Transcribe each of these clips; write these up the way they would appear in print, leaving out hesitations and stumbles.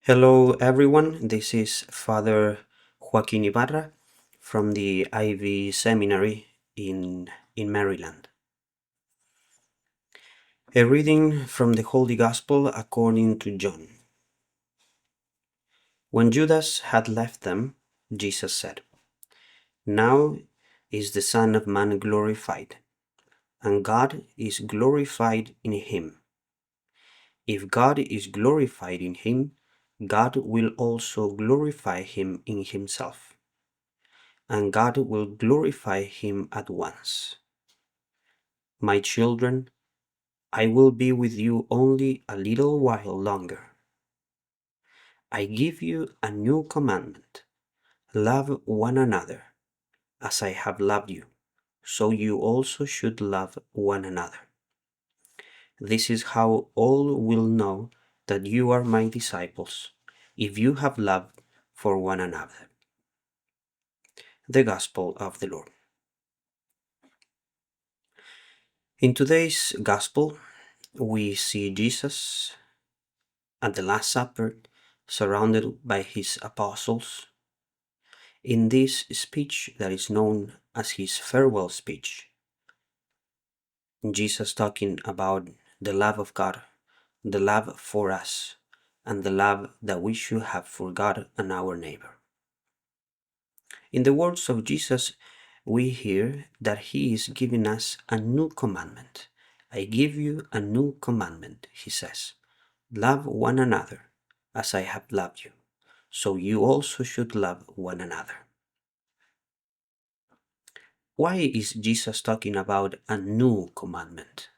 Hello everyone, this is Father Joaquin Ibarra from the IVE Seminary in Maryland. A reading from the Holy Gospel according to John. When Judas had left them, Jesus said, "Now is the Son of Man glorified, and God is glorified in him. If God is glorified in him, God will also glorify him in himself, and God will glorify him at once. My children, I will be with you only a little while longer. I give you a new commandment. Love one another. As I have loved you, so you also should love one another. This is how all will know that you are my disciples, if you have love for one another." The Gospel of the Lord. In today's Gospel, we see Jesus at the Last Supper, surrounded by his apostles. In this speech that is known as his farewell speech, Jesus talking about the love of God, the love for us, and the love that we should have for God and our neighbor. In the words of Jesus, we hear that he is giving us a new commandment. I give you a new commandment, he says. Love one another as I have loved you, so you also should love one another. Why is Jesus talking about a new commandment?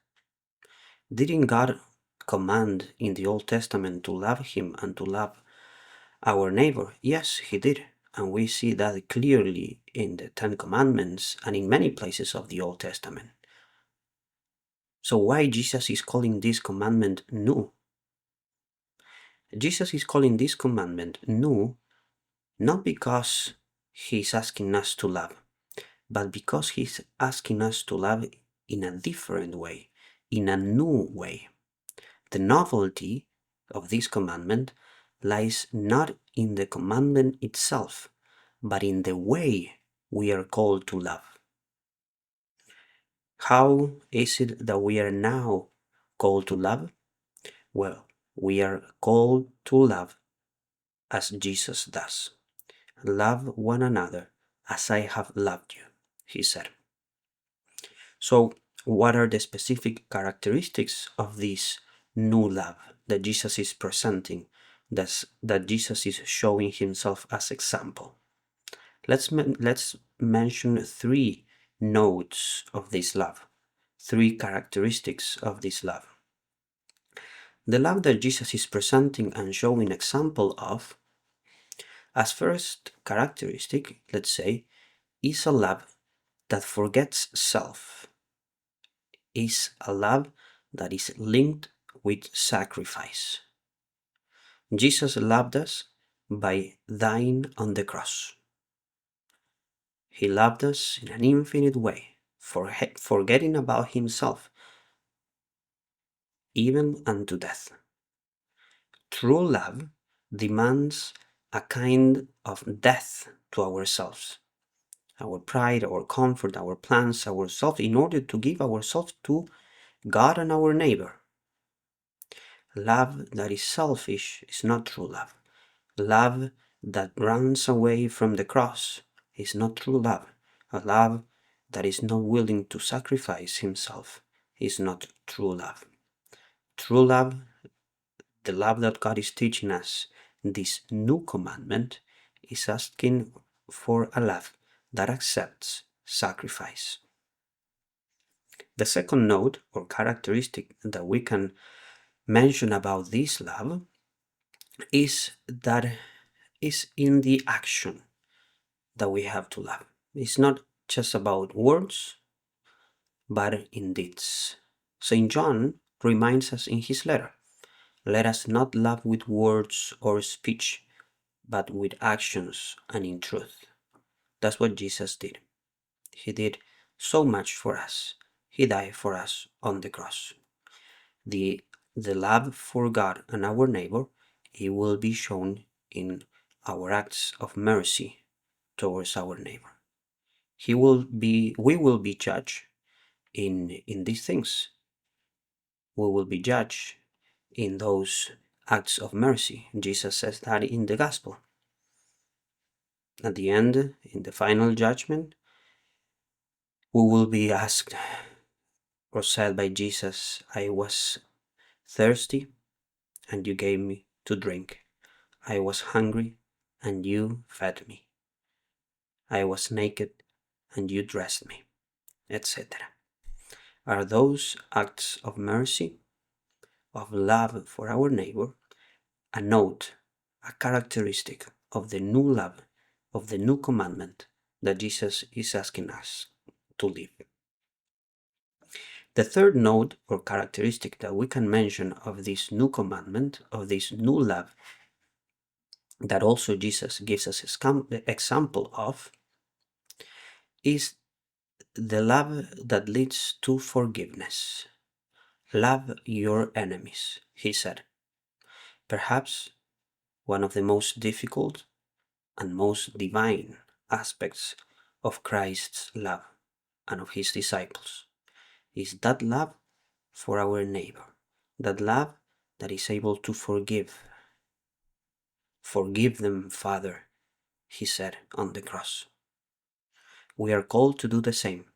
Didn't God command in the Old Testament to love him and to love our neighbor? Yes, he did. And we see that clearly in the Ten Commandments and in many places of the Old Testament. So why Jesus is calling this commandment new? Jesus is calling this commandment new not because he's asking us to love, but because he's asking us to love in a different way, in a new way. The novelty of this commandment lies not in the commandment itself, but in the way we are called to love. How is it that we are now called to love? Well, we are called to love as Jesus does. Love one another as I have loved you, he said. So, what are the specific characteristics of this new love that Jesus is presenting, that Jesus is showing himself as example? Let's mention three notes of this love, three characteristics of this love. The love that Jesus is presenting and showing example of, as first characteristic, let's say, is a love that forgets self, is a love that is linked with sacrifice. Jesus loved us by dying on the cross. He loved us in an infinite way, forgetting about himself, even unto death. True love demands a kind of death to ourselves, our pride, our comfort, our plans, ourselves, in order to give ourselves to God and our neighbor. Love that is selfish is not true love. Love that runs away from the cross is not true love. A love that is not willing to sacrifice himself is not true love. True love, the love that God is teaching us, this new commandment, is asking for a love that accepts sacrifice. The second note or characteristic that we can mention about this love is that it's in the action that we have to love. It's not just about words, but in deeds. St. John reminds us in his letter, let us not love with words or speech, but with actions and in truth. That's what Jesus did. He did so much for us. He died for us on the cross. The love for God and our neighbor it will be shown in our acts of mercy towards our neighbor. We will be judged in these things. We will be judged in those acts of mercy. Jesus says that in the gospel. At the end, in the final judgment, we will be asked or said by Jesus, I was thirsty and you gave me to drink. I was hungry and you fed me. I was naked and you dressed me, etc. Are those acts of mercy, of love for our neighbor, a note, a characteristic of the new love, of the new commandment that Jesus is asking us to live? The third note or characteristic that we can mention of this new commandment, of this new love, that also Jesus gives us an example of, is the love that leads to forgiveness. Love your enemies, he said. Perhaps one of the most difficult and most divine aspects of Christ's love and of his disciples is that love for our neighbor, that love that is able to forgive. Forgive them, Father, he said on the cross. We are called to do the same.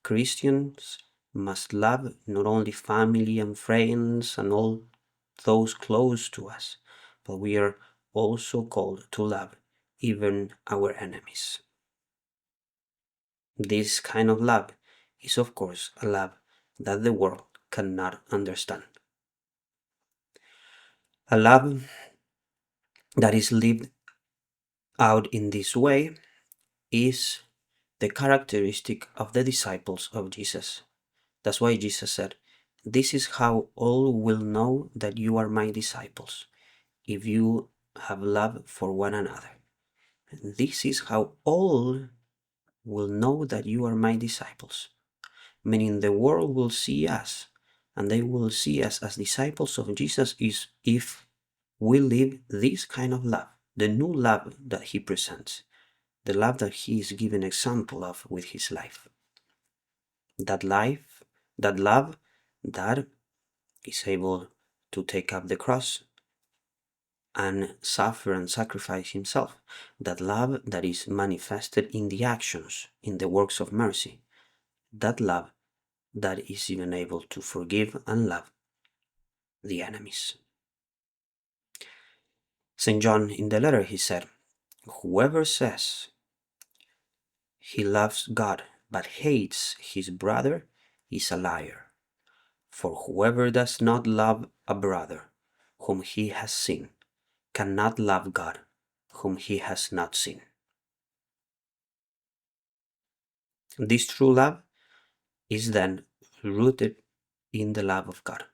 Christians must love not only family and friends and all those close to us, but we are also called to love even our enemies. This kind of love is, of course, a love that the world cannot understand. A love that is lived out in this way is the characteristic of the disciples of Jesus. That's why Jesus said, this is how all will know that you are my disciples, if you have love for one another. This is how all will know that you are my disciples. Meaning the world will see us, and they will see us as disciples of Jesus is if we live this kind of love, the new love that he presents, the love that he is giving example of with his life. That love that is able to take up the cross and suffer and sacrifice himself. That love that is manifested in the actions, in the works of mercy. That love that is even able to forgive and love the enemies. St. John in the letter, he said, whoever says he loves God but hates his brother is a liar. For whoever does not love a brother whom he has seen cannot love God whom he has not seen. This true love is then rooted in the love of God.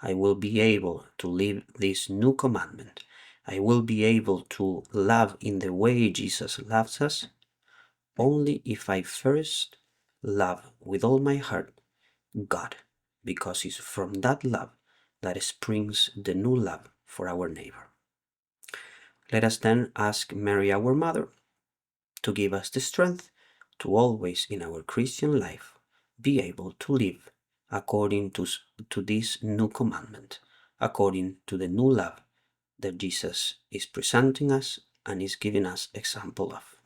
I will be able to live this new commandment. I will be able to love in the way Jesus loves us only if I first love with all my heart God, because it's from that love that springs the new love for our neighbor. Let us then ask Mary, our Mother, to give us the strength to always in our Christian life be able to live according to this new commandment, according to the new love that Jesus is presenting us and is giving us example of.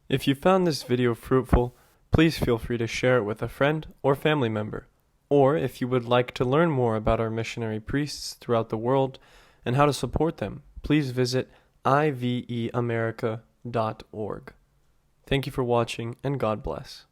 If you found this video fruitful, please feel free to share it with a friend or family member. Or if you would like to learn more about our missionary priests throughout the world and how to support them, please visit iveamerica.org. Thank you for watching, and God bless.